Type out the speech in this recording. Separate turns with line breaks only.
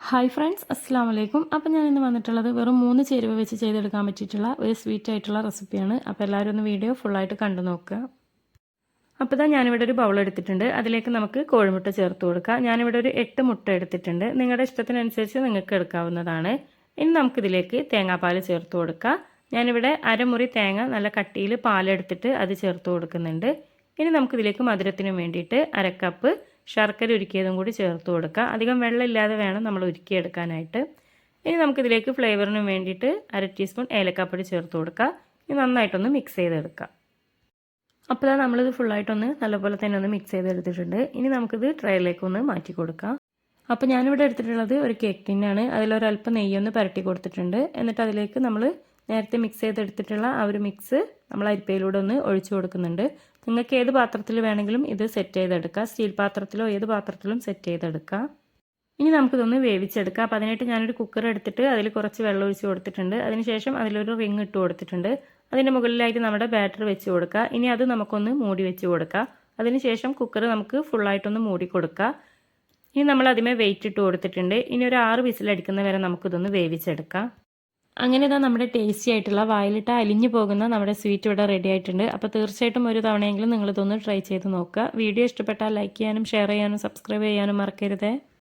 Hi friends, അസ്സാം വലൈക്കും. അപ്പോൾ ഞാൻ ഇന്ന് വന്നിട്ടുള്ളത് വെറും 3 ചേരുവ വെച്ച് ചെയ്തെടുക്കാൻ പറ്റിയിട്ടുള്ള ഒരു സ്വീറ്റ് ആയിട്ടുള്ള റെസിപ്പിയാണ്. അപ്പോൾ എല്ലാവരും ഒന്ന് വീഡിയോ ഫുള്ളായിട്ട് കണ്ടു നോക്കുക. അപ്പോൾ ഞാനിവിടെ ഒരു ബൗൾ എടുത്തിട്ടുണ്ട്. അതിലേക്ക് നമുക്ക് കോഴിമുട്ട ചേർത്ത് കൊടുക്കാം. ഞാനിവിടെ ഒരു 8 മുട്ട എടുത്തിട്ടുണ്ട്. നിങ്ങളുടെ ഇഷ്ടത്തിനനുസരിച്ച് നിങ്ങൾക്ക് എടുക്കാവുന്നതാണ്. ഇനി നമുക്കിതിലേക്ക് തേങ്ങാപ്പാൽ ചേർത്ത് കൊടുക്കാം. ഞാനിവിടെ അരമുറി തേങ്ങ നല്ല കട്ടിയിൽ പാലെടുത്തിട്ട് അത് ചേർത്ത് കൊടുക്കുന്നുണ്ട്. ഇനി നമുക്കിതിലേക്ക് മധുരത്തിന് വേണ്ടിയിട്ട് അരക്കപ്പ് ശർക്കര ഉരുക്കിയതും കൂടി ചേർത്ത് കൊടുക്കുക. അധികം വെള്ളമില്ലാതെ വേണം നമ്മൾ ഉരുക്കിയെടുക്കാനായിട്ട്. ഇനി നമുക്കിതിലേക്ക് ഫ്ലേവറിന് വേണ്ടിയിട്ട് 1/2 ടീസ്പൂൺ ഏലക്കാപ്പൊടി ചേർത്ത് കൊടുക്കുക. ഇനി നന്നായിട്ടൊന്ന് മിക്സ് ചെയ്തെടുക്കാം. അപ്പോൾ നമ്മളിത് ഫുള്ളായിട്ടൊന്ന് നല്ലപോലെ തന്നെ ഒന്ന് മിക്സ് ചെയ്തെടുത്തിട്ടുണ്ട്. ഇനി നമുക്കിത് ട്രേയിലേക്കൊന്ന് മാറ്റി കൊടുക്കാം. അപ്പോൾ ഞാനിവിടെ എടുത്തിട്ടുള്ളത് ഒരു കേക്ക് ടിന്നാണ്. അതിലൊരല്പം നെയ്യൊന്ന് പുരട്ടി കൊടുത്തിട്ടുണ്ട്. എന്നിട്ട് അതിലേക്ക് നമ്മൾ നേരത്തെ മിക്സ് ചെയ്തെടുത്തിട്ടുള്ള ആ ഒരു മിക്സ് നമ്മൾ അരിപ്പയിലൂടെ ഒന്ന് ഒഴിച്ചു കൊടുക്കുന്നുണ്ട്. നിങ്ങൾക്ക് ഏത് പാത്രത്തിൽ വേണമെങ്കിലും ഇത് സെറ്റ് ചെയ്തെടുക്കാം. സ്റ്റീൽ പാത്രത്തിലോ ഏത് പാത്രത്തിലും സെറ്റ് ചെയ്തെടുക്കാം. ഇനി നമുക്കിതൊന്ന് വേവിച്ചെടുക്കാം. അപ്പോൾ അതിനായിട്ട് ഞാനൊരു കുക്കർ എടുത്തിട്ട് അതിൽ കുറച്ച് വെള്ളം ഒഴിച്ച് കൊടുത്തിട്ടുണ്ട്. അതിനുശേഷം അതിലൊരു റിങ് ഇട്ട് കൊടുത്തിട്ടുണ്ട്. അതിൻ്റെ മുകളിലായിട്ട് നമ്മുടെ ബാറ്റർ വെച്ച് കൊടുക്കുക. ഇനി അത് നമുക്കൊന്ന് മൂടി വെച്ച് കൊടുക്കാം. അതിനുശേഷം കുക്കർ നമുക്ക് ഫുള്ളായിട്ടൊന്ന് മൂടി കൊടുക്കുക. ഇനി നമ്മൾ അതിമേ വെയിറ്റ് ഇട്ട് കൊടുത്തിട്ടുണ്ട്. ഇനി ഒരു 6 വിസിലടിക്കുന്ന വരെ നമുക്കിതൊന്ന് വേവിച്ചെടുക്കാം. അങ്ങനെ നമ്മുടെ ടേസ്റ്റി ആയിട്ടുള്ള വായിലിട്ട് അലിഞ്ഞു പോകുന്ന നമ്മുടെ സ്വീറ്റ് ഇവിടെ റെഡി ആയിട്ടുണ്ട്. അപ്പോൾ തീർച്ചയായിട്ടും ഒരു തവണയെങ്കിലും നിങ്ങളിതൊന്ന് ട്രൈ ചെയ്ത് നോക്കുക. വീഡിയോ ഇഷ്ടപ്പെട്ടാൽ ലൈക്ക് ചെയ്യാനും ഷെയർ ചെയ്യാനും സബ്സ്ക്രൈബ് ചെയ്യാനും മറക്കരുത്.